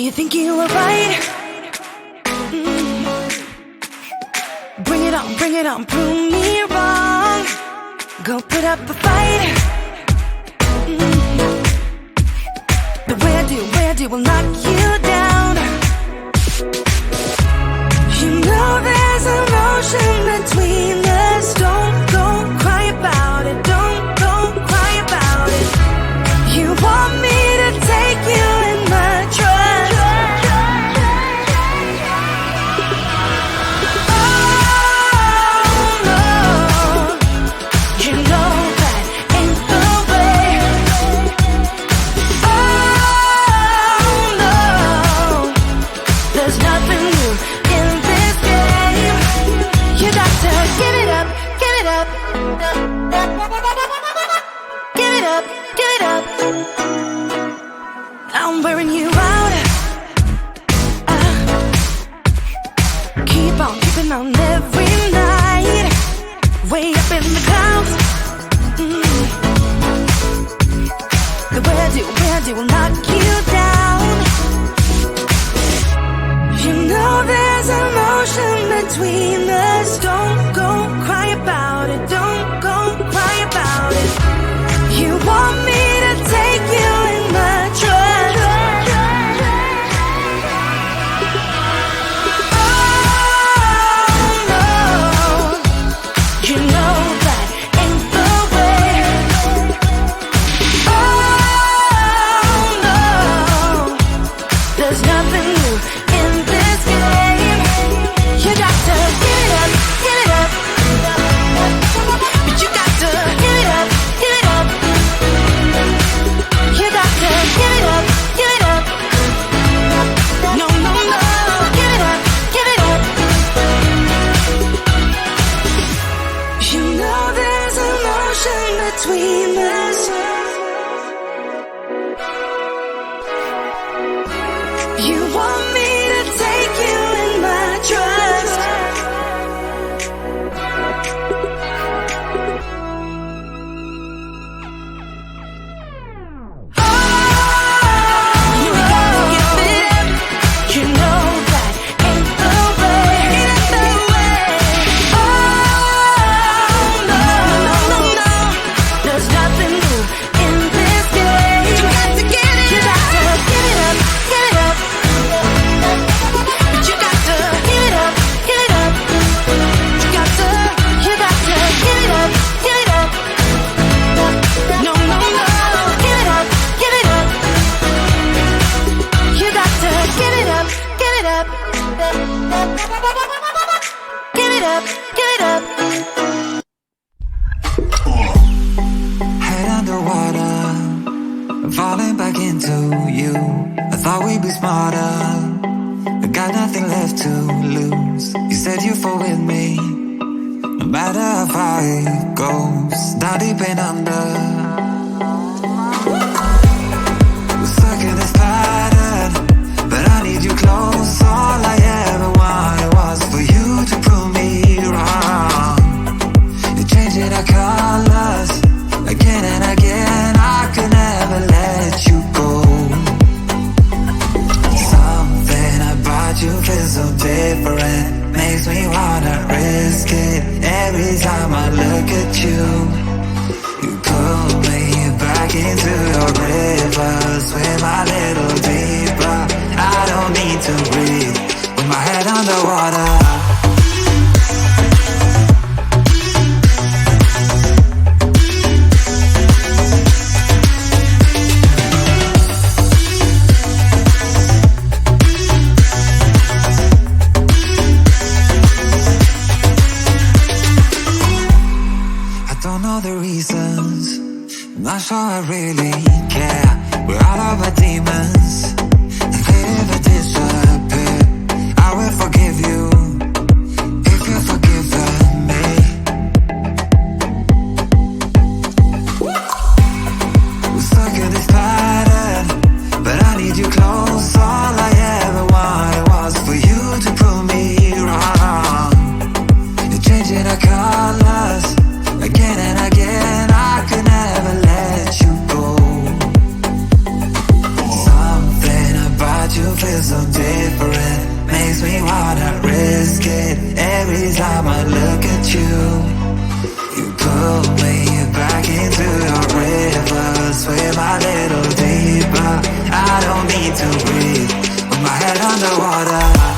you think you were right? Bring it on, prove me wrong. Go put up a fight. The way I do will knock you down. You know there's emotion between us. Don't go cry about it. Don't go cry about it. You want me to take you in my trust. Oh no, you know that ain't the way. Oh no, there's nothing new in this game. You got to give it up, give it up. Give it up, give it up. I'm wearing you out. Keep on keeping on every night. Way up in the clouds. The way I do will knock you down. You know there's emotion between us. Don't go cry about it. Don't go cry about it. You want me to take you in my trust. Oh no, you know that ain't the way. Oh no, there's nothing new in this game. You got to give it up, give it up. But you got to give it up, give it up. You got to give it up, give it up. No, no, no, give it up, give it up. You know there's emotion between us. You want me to take you in my trust. You know that ain't the way. Oh no, no, no, there's nothing new in this game. You got to get it. You got to give it up, give it up. But you got to give it up, give it up. You got to give it up, give it up. No, no, no, give it up, give it up. You got to give it up, give it up. Give it up, give it up. Head underwater, falling back into you. I thought we'd be smarter, I got nothing left to lose. You said you fall with me, no matter how far it goes. Down deep and under, we're stuck in this pattern, but I need you close. All I ever wanted was for you to prove me wrong. You're changing our colors again and again. I could never let you go. Something about you feels so different, makes me wanna risk it. Every time I look at you, you pull me back into your river. Swim a little deeper, I don't need to breathe with my head underwater. I don't know the reasons, I'm not sure I really care. We're all of our demons, and they never disappear. I will forgive you if you've forgiven me. We're stuck in this pattern, but I need you close. All I ever wanted was for you to prove me wrong. You're changing our colors again and again. I could never let you go. Something it every time I look at you. You pull me back into your river, swim a little deeper. I don't need to breathe with my head underwater.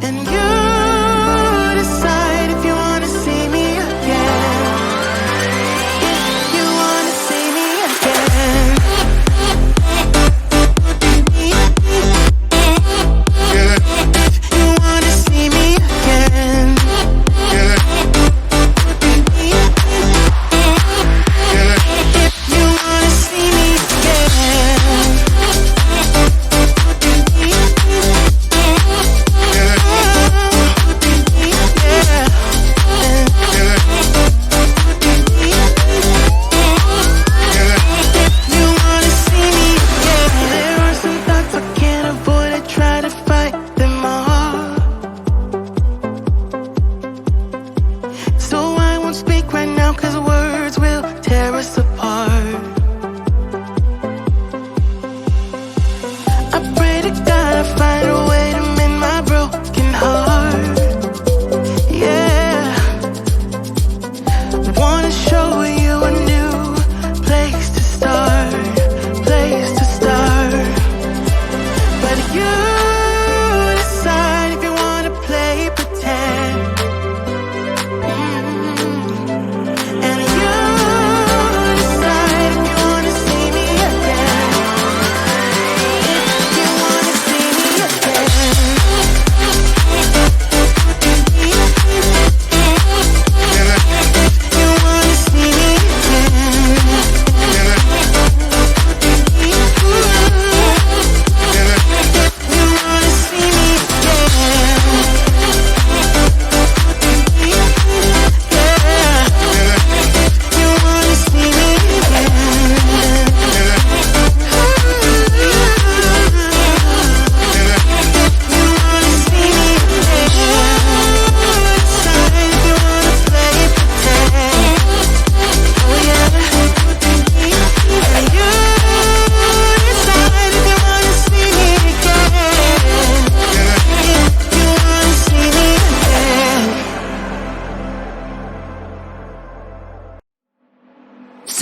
And you decide if you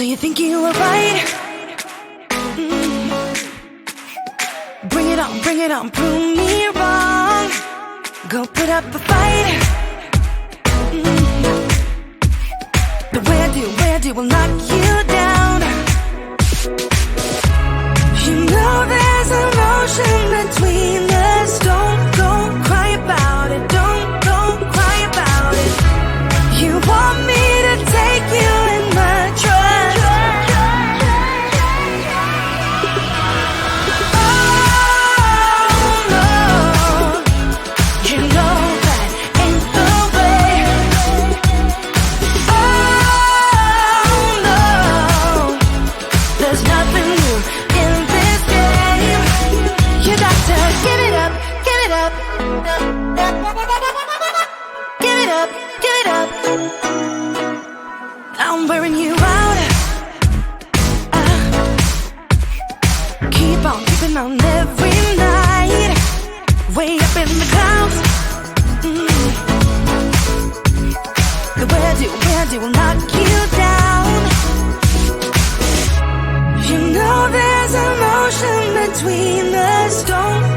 So you think you were right? Bring it on, prove me wrong. Go put up a fight. The way I do will knock you down. You know there's emotion between us. Don't go cry about it. Don't go cry about it. You want me to take you in my trust. Oh no, you know that ain't the way. Oh no, there's nothing new in this game. You got to give it up, give it up. Give it up, give it up. I'm wearing you out. Keep on keeping on every night. Way up in the clouds. The way I do will knock you down. You know there's emotion between us. Don't